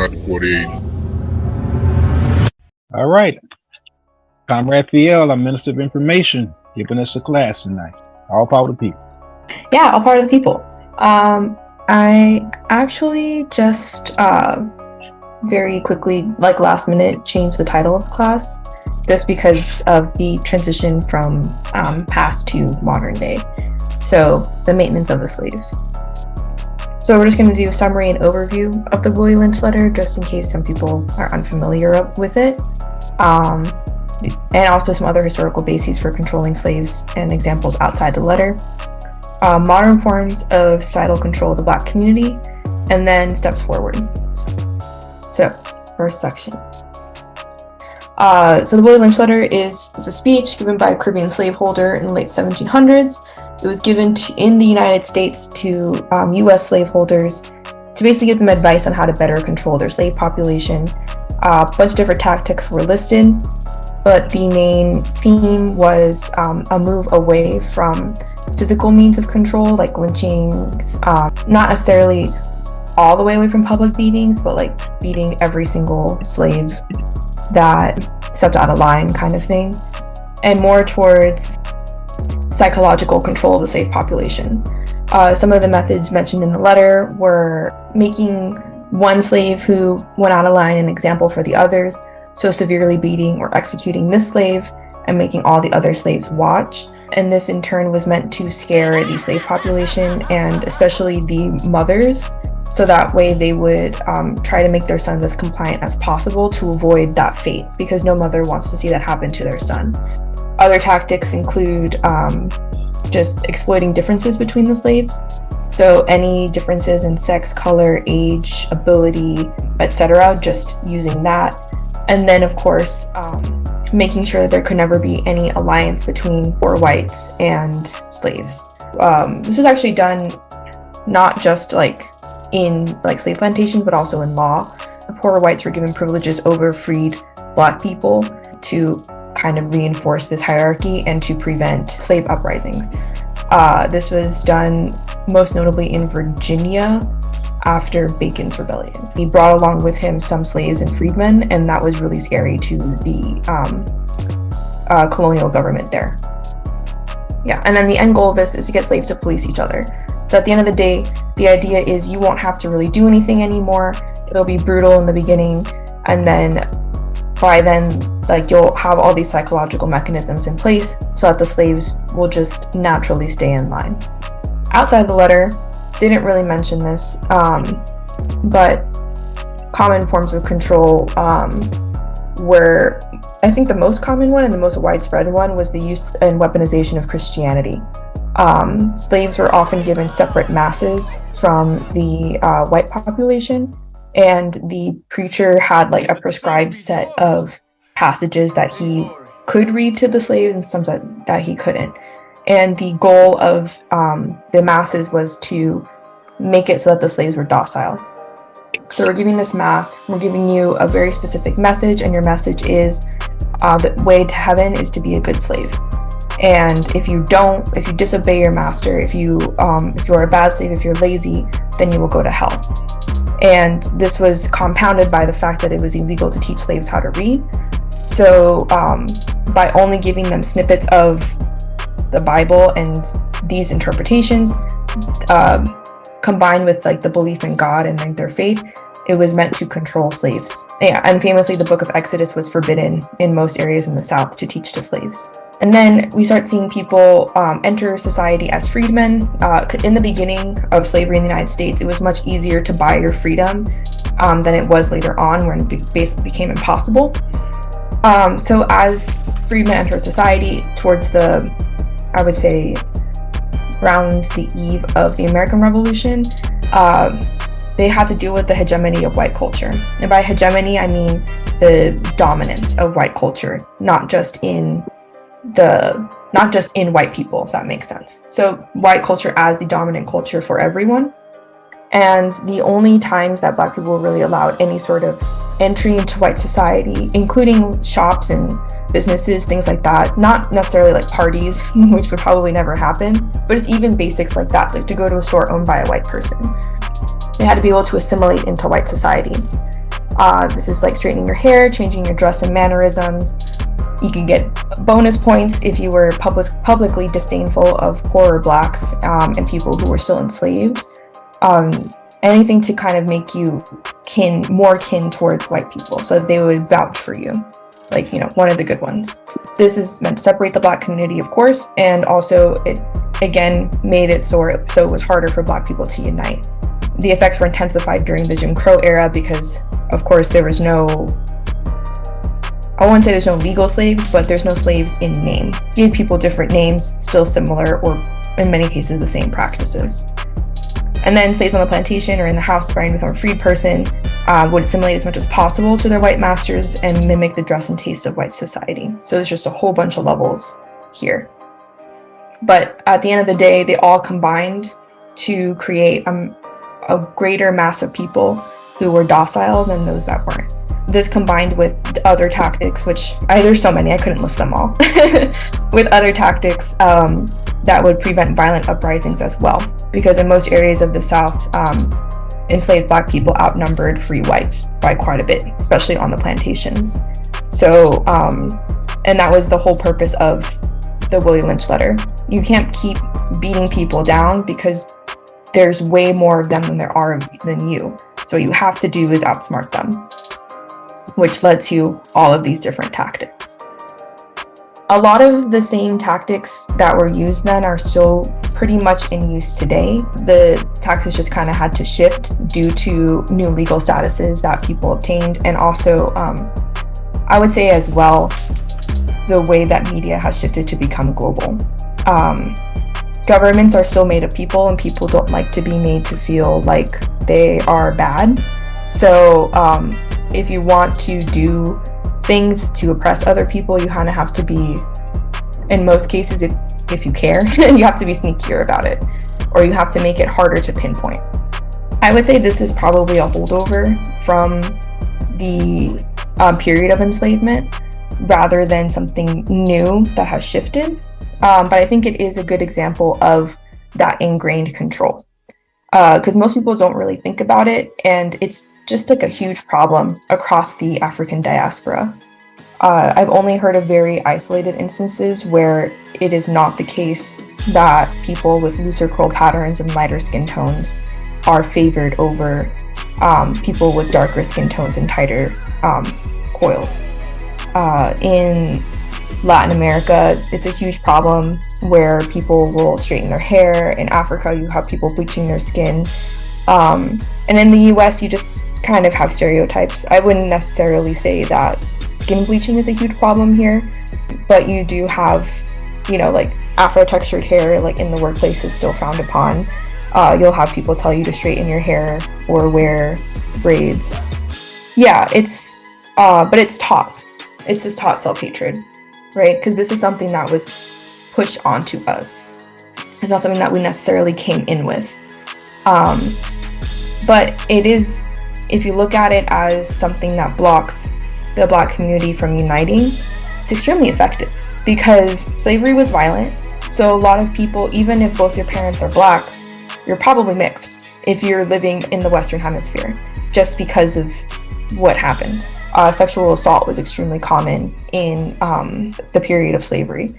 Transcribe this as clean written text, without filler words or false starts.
Panther48. All right. Comrade PL, our Minister of Information, giving us a class tonight. All power to people. Yeah, all part of the people. I actually just very quickly, like last minute, changed the title of the class just because of the transition from past to modern day. So the maintenance of the slave. So we're just going to do a summary and overview of the Lynch letter, just in case some people are unfamiliar with it. And also some other historical bases for controlling slaves and examples outside the letter. Modern forms of societal control of the Black community, and then steps forward. So, first section. So the Lynch letter is a speech given by a Caribbean slaveholder in the late 1700s. It was given in the United States to U.S. slaveholders to basically give them advice on how to better control their slave population. A bunch of different tactics were listed, but the main theme was a move away from physical means of control, like lynchings, not necessarily all the way away from public beatings, but like beating every single slave that stepped out of line kind of thing, and more towards psychological control of the slave population. Some of the methods mentioned in the letter were making one slave who went out of line an example for the others, so severely beating or executing this slave and making all the other slaves watch. And this in turn was meant to scare the slave population, and especially the mothers, so that way they would try to make their sons as compliant as possible to avoid that fate, because no mother wants to see that happen to their son. Other tactics include just exploiting differences between the slaves. So any differences in sex, color, age, ability, etc., just using that. And then of course, making sure that there could never be any alliance between poor whites and slaves. This was actually done not just like in like slave plantations, but also in law. The poor whites were given privileges over freed Black people to kind of reinforce this hierarchy and to prevent slave uprisings. This was done most notably in Virginia after Bacon's Rebellion. He brought along with him some slaves and freedmen, and that was really scary to the colonial government there. Yeah, and then the end goal of this is to get slaves to police each other. So at the end of the day, the idea is you won't have to really do anything anymore. It'll be brutal in the beginning, and then by then, like, you'll have all these psychological mechanisms in place so that the slaves will just naturally stay in line. Outside the letter, didn't really mention this, but common forms of control were, I think the most common one and the most widespread one was the use and weaponization of Christianity. Slaves were often given separate masses from the white population, and the preacher had like a prescribed set of passages that he could read to the slaves and some that he couldn't. And the goal of the masses was to make it so that the slaves were docile. So we're giving this mass, we're giving you a very specific message, and your message is the way to heaven is to be a good slave. And if you disobey your master, if you're a bad slave, if you're lazy, then you will go to hell. And this was compounded by the fact that it was illegal to teach slaves how to read. So by only giving them snippets of the Bible and these interpretations, combined with like the belief in God and like their faith, it was meant to control slaves. Yeah, and famously the book of Exodus was forbidden in most areas in the South to teach to slaves. And then we start seeing people enter society as freedmen. In the beginning of slavery in the United States, it was much easier to buy your freedom than it was later on, when it basically became impossible. So as freedmen enter society towards the, I would say, around the eve of the American Revolution, they had to deal with the hegemony of white culture. And by hegemony, I mean the dominance of white culture, not just in white people, if that makes sense. So white culture as the dominant culture for everyone. And the only times that Black people were really allowed any sort of entry into white society, including shops and businesses, things like that, not necessarily like parties, which would probably never happen, but it's even basics like that, like to go to a store owned by a white person. They had to be able to assimilate into white society. This is like straightening your hair, changing your dress and mannerisms. You could get bonus points if you were publicly disdainful of poorer blacks and people who were still enslaved. Anything to kind of make you more kin towards white people, so that they would vouch for you, like, one of the good ones. This is meant to separate the black community, of course, and also it again made it so it was harder for black people to unite. The effects were intensified during the Jim Crow era because, of course, there was I wouldn't say there's no legal slaves, but there's no slaves in name. Gave people different names, still similar, or in many cases the same practices. And then slaves on the plantation or in the house aspiring to become a freed person would assimilate as much as possible to their white masters and mimic the dress and taste of white society. So there's just a whole bunch of levels here. But at the end of the day, they all combined to create a greater mass of people who were docile than those that weren't. This combined with other tactics, which there's so many, I couldn't list them all, with other tactics that would prevent violent uprisings as well. Because in most areas of the South, enslaved black people outnumbered free whites by quite a bit, especially on the plantations. So, and that was the whole purpose of the Willie Lynch letter. You can't keep beating people down because there's way more of them than you. So what you have to do is outsmart them, which led to all of these different tactics. A lot of the same tactics that were used then are still pretty much in use today. The tactics just kind of had to shift due to new legal statuses that people obtained, and also I would say as well the way that media has shifted to become global. Governments are still made of people, and people don't like to be made to feel like they are bad. So if you want to do things to oppress other people, you kind of have to be, in most cases, if you care, you have to be sneakier about it, or you have to make it harder to pinpoint. I would say this is probably a holdover from the period of enslavement rather than something new that has shifted. But I think it is a good example of that ingrained control, because most people don't really think about it, and it's just like a huge problem across the African diaspora. I've only heard of very isolated instances where it is not the case that people with looser curl patterns and lighter skin tones are favored over people with darker skin tones and tighter coils. In Latin America, it's a huge problem where people will straighten their hair. In Africa, you have people bleaching their skin. And in the US, you just kind of have stereotypes. I wouldn't necessarily say that skin bleaching is a huge problem here, but you do have, like Afro-textured hair, like in the workplace, is still frowned upon. You'll have people tell you to straighten your hair or wear braids. Yeah, but it's taught. It's just taught self-hatred, right? Because this is something that was pushed onto us. It's not something that we necessarily came in with. But it is, if you look at it as something that blocks the Black community from uniting, it's extremely effective because slavery was violent. So a lot of people, even if both your parents are Black, you're probably mixed if you're living in the Western Hemisphere, just because of what happened. Sexual assault was extremely common in the period of slavery.